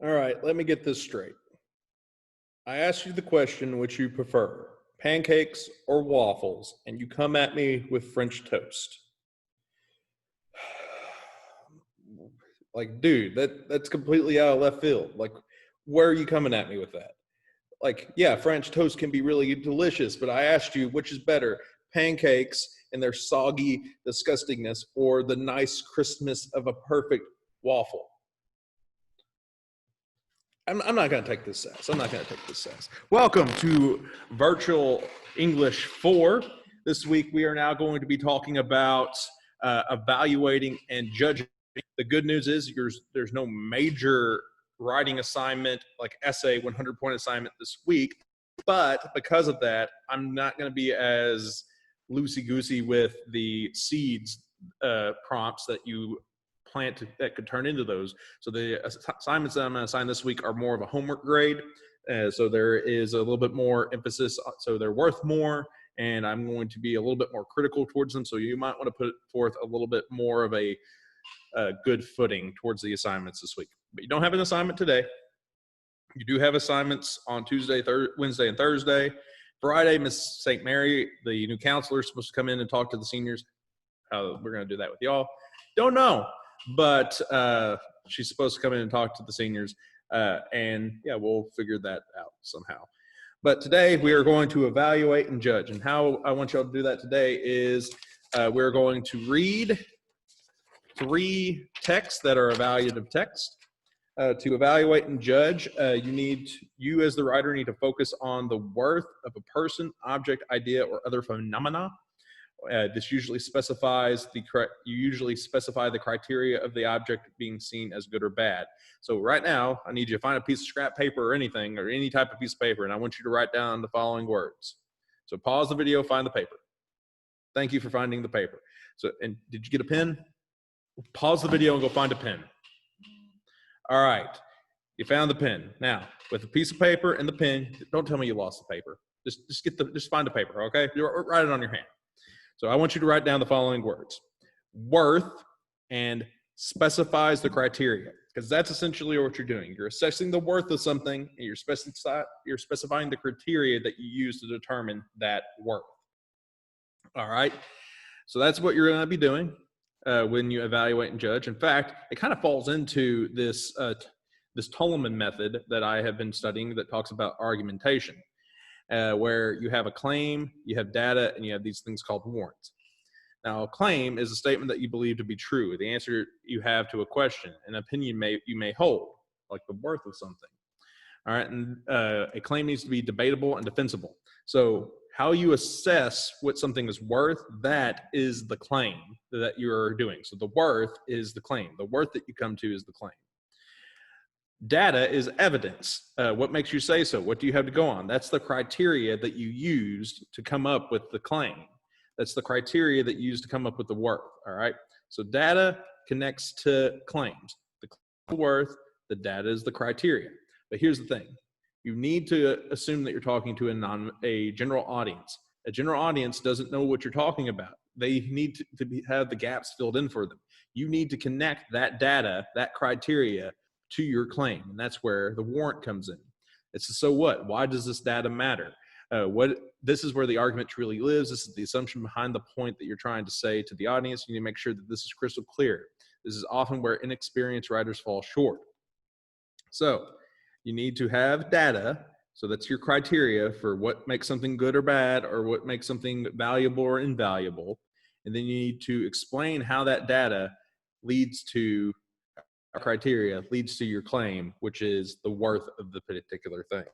All right, let me get this straight. I asked you the question which you prefer, pancakes or waffles, and you come at me with French toast. Like, dude, that's completely out of left field. Like, where are you coming at me with that? Like, yeah, French toast can be really delicious, but I asked you which is better, pancakes and their soggy disgustingness or the nice crispness of a perfect waffle. I'm not going to take this sass. I'm not going to take this sass. Welcome to Virtual English 4. This week we are now going to be talking about evaluating and judging. The good news is there's no major writing assignment, like essay 100-point assignment this week. But because of that, I'm not going to be as loosey-goosey with the seeds prompts that you plant that could turn into those. So the assignments that I'm going to assign this week are more of a homework grade. So there is a little bit more emphasis. So they're worth more, and I'm going to be a little bit more critical towards them. So you might want to put forth a little bit more of a good footing towards the assignments this week. But you don't have an assignment today. You do have assignments on Tuesday, Wednesday, and Thursday. Friday, Miss St. Mary, the new counselor, is supposed to come in and talk to the seniors. We're going to do that with y'all. Don't know. But she's supposed to come in and talk to the seniors, and yeah, we'll figure that out somehow. But today we are going to evaluate and judge, and how I want y'all to do that today is we're going to read 3 texts that are evaluative text. To evaluate and judge, you as the writer need to focus on the worth of a person, object, idea, or other phenomena. This usually specifies you usually specify the criteria of the object being seen as good or bad. So right now, I need you to find a piece of scrap paper or anything, or any type of piece of paper, and I want you to write down the following words. So pause the video, find the paper. Thank you for finding the paper. So, and did you get a pen? Pause the video and go find a pen. All right, you found the pen. Now, with a piece of paper and the pen, don't tell me you lost the paper. Just find the paper, okay? Write it on your hand. So I want you to write down the following words. Worth and specifies the criteria, because that's essentially what you're doing. You're assessing the worth of something, and you're specifying the criteria that you use to determine that worth. All right, so that's what you're going to be doing when you evaluate and judge. In fact, it kind of falls into this Tolman method that I have been studying that talks about argumentation. Where you have a claim, you have data, and you have these things called warrants. Now, a claim is a statement that you believe to be true, the answer you have to a question, an opinion you may hold, like the worth of something. All right, and a claim needs to be debatable and defensible. So how you assess what something is worth, that is the claim that you're doing. So the worth is the claim. The worth that you come to is the claim. Data is evidence. What makes you say so? What do you have to go on? That's the criteria that you used to come up with the claim. That's the criteria that you used to come up with the worth, all right? So data connects to claims. The worth, the data is the criteria. But here's the thing. You need to assume that you're talking to a general audience. A general audience doesn't know what you're talking about. They need to have the gaps filled in for them. You need to connect that data, that criteria, to your claim, and that's where the warrant comes in. It's so what? Why does this data matter? This is where the argument truly lives. This is the assumption behind the point that you're trying to say to the audience. You need to make sure that this is crystal clear. This is often where inexperienced writers fall short. So you need to have data. So that's your criteria for what makes something good or bad, or what makes something valuable or invaluable. And then you need to explain how that data leads to criteria, leads to your claim, which is the worth of the particular thing.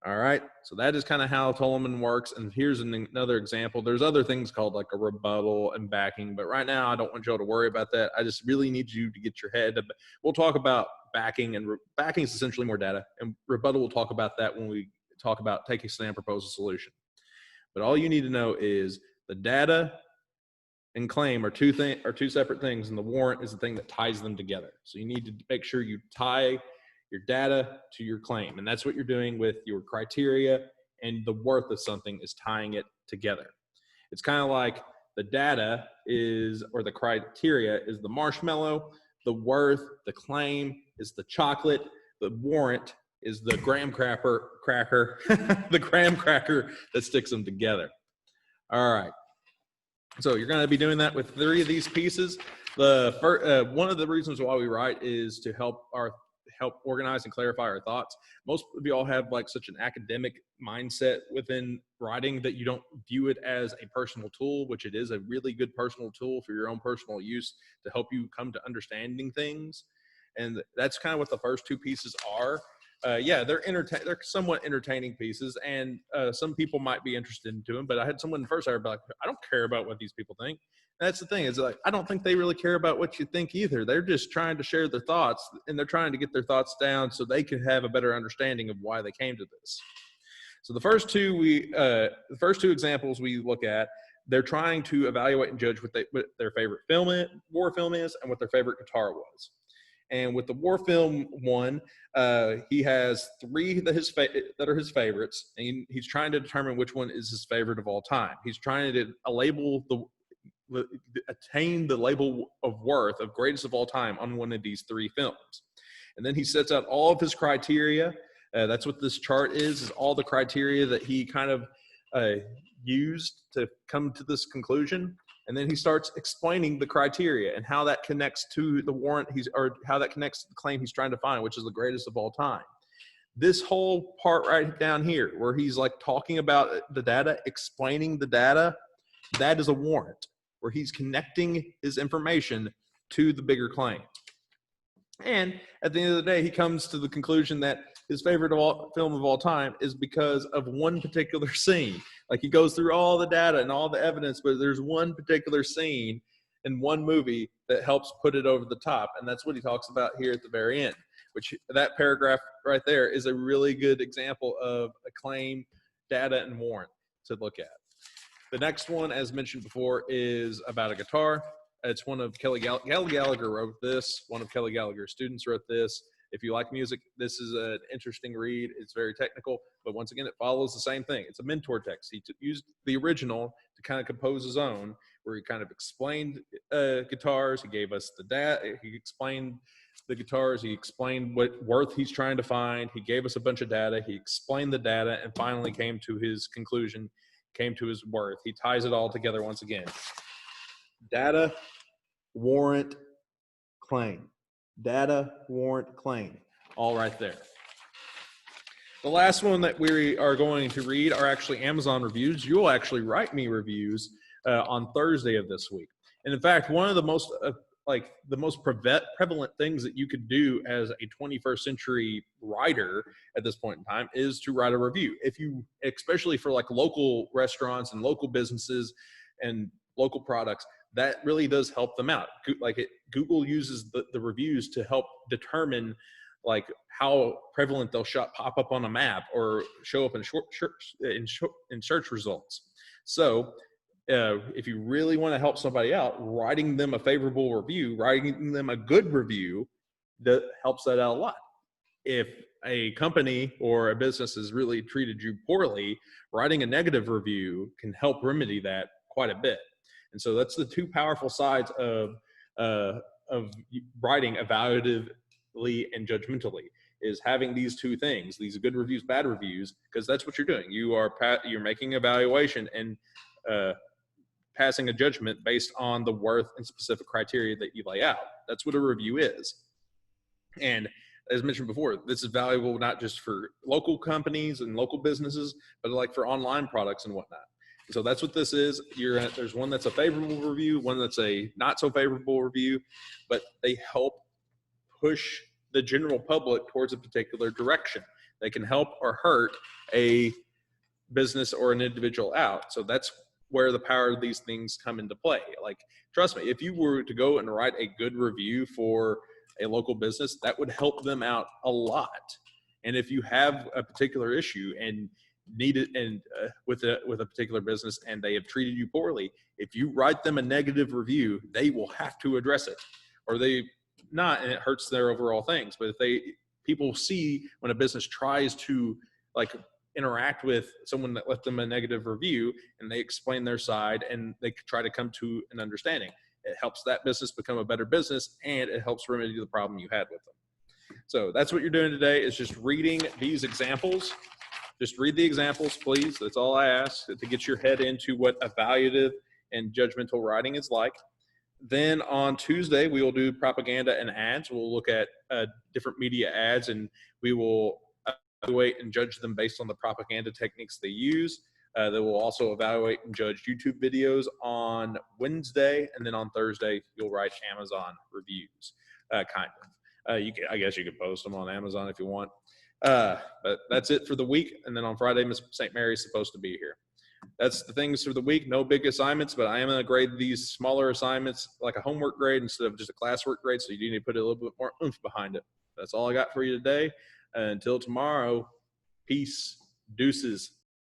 All right, so that is kind of how Tolman works. And here's another example. There's other things called like a rebuttal and backing, but right now I don't want y'all to worry about that. I just really need you to get your head. We'll talk about backing, and backing is essentially more data, and rebuttal, we'll talk about that when we talk about take a stand, propose a solution. But all you need to know is the data and claim are two separate things, and the warrant is the thing that ties them together. So you need to make sure you tie your data to your claim, and that's what you're doing with your criteria, and the worth of something is tying it together. It's kind of like the data is, or the criteria is the marshmallow, the worth, the claim is the chocolate, The warrant is the graham cracker, the graham cracker that sticks them together. All right. So you're going to be doing that with 3 of these pieces. The first, one of the reasons why we write is to help organize and clarify our thoughts. Most of you all have like such an academic mindset within writing that you don't view it as a personal tool, which it is a really good personal tool for your own personal use to help you come to understanding things. And that's kind of what the first 2 pieces are. Yeah, they're somewhat entertaining pieces, and some people might be interested into them. But I had someone first, I was like, I don't care about what these people think. And that's the thing, is like, I don't think they really care about what you think either. They're just trying to share their thoughts, and they're trying to get their thoughts down so they can have a better understanding of why they came to this. So the first 2 examples we look at, they're trying to evaluate and judge what their favorite war film is, and what their favorite guitar was. And with the war film one, he has 3 that are his favorites, and he's trying to determine which one is his favorite of all time. He's trying to attain the label of worth of greatest of all time on one of these 3 films. And then he sets out all of his criteria. That's what this chart is all the criteria that he kind of used to come to this conclusion. And then he starts explaining the criteria and how that connects to the warrant how that connects to the claim he's trying to find, which is the greatest of all time. This whole part right down here, where he's like talking about the data, explaining the data, that is a warrant, where he's connecting his information to the bigger claim. And at the end of the day, he comes to the conclusion that his favorite film of all time is because of one particular scene. Like, he goes through all the data and all the evidence, but there's one particular scene in one movie that helps put it over the top. And that's what he talks about here at the very end, which that paragraph right there is a really good example of a claim, data, and warrant to look at. The next one, as mentioned before, is about a guitar. It's one of Kelly Gallagher wrote this. One of Kelly Gallagher's students wrote this. If you like music, this is an interesting read. It's very technical, but once again, it follows the same thing. It's a mentor text. He used the original to kind of compose his own, where he kind of explained guitars. He gave us the data. He explained the guitars. He explained what worth he's trying to find. He gave us a bunch of data. He explained the data and finally came to his conclusion, came to his worth. He ties it all together once again. Data, warrant, claim. Data, warrant, claim. All right there. The last one that we are going to read are actually Amazon reviews. You'll actually write me reviews on Thursday of this week. And in fact, one of the most prevalent things that you could do as a 21st century writer at this point in time is to write a review. If you, especially for like local restaurants and local businesses and local products, that really does help them out. Google uses the reviews to help determine like how prevalent they'll pop up on a map or show up in search results. So if you really want to help somebody out, writing them a favorable review, writing them a good review, that helps that out a lot. If a company or a business has really treated you poorly, writing a negative review can help remedy that quite a bit. And so that's the 2 powerful sides of writing evaluatively and judgmentally, is having these 2 things, these good reviews, bad reviews, because that's what you're doing. You're making evaluation and passing a judgment based on the worth and specific criteria that you lay out. That's what a review is. And as mentioned before, this is valuable not just for local companies and local businesses, but like for online products and whatnot. So that's what this is. There's one that's a favorable review, one that's a not so favorable review, but they help push the general public towards a particular direction. They can help or hurt a business or an individual out. So that's where the power of these things come into play. Like, trust me, if you were to go and write a good review for a local business, that would help them out a lot. And if you have a particular issue and need it, and with a particular business, and they have treated you poorly, if you write them a negative review, they will have to address it, or they not, and it hurts their overall things. But if people see when a business tries to like interact with someone that left them a negative review and they explain their side and they try to come to an understanding, it helps that business become a better business, and it helps remedy the problem you had with them. So that's what you're doing today, is just reading these examples. Just read the examples, please. That's all I ask, to get your head into what evaluative and judgmental writing is like. Then on Tuesday, we will do propaganda and ads. We'll look at different media ads, and we will evaluate and judge them based on the propaganda techniques they use. They will also evaluate and judge YouTube videos on Wednesday, and then on Thursday, you'll write Amazon reviews, kind of. I guess you could post them on Amazon if you want. But that's it for the week. And then on Friday, Miss St. Mary's supposed to be here. That's the things for the week. No big assignments, but I am going to grade these smaller assignments like a homework grade instead of just a classwork grade. So you do need to put a little bit more oomph behind it. That's all I got for you today. Until tomorrow, peace, deuces.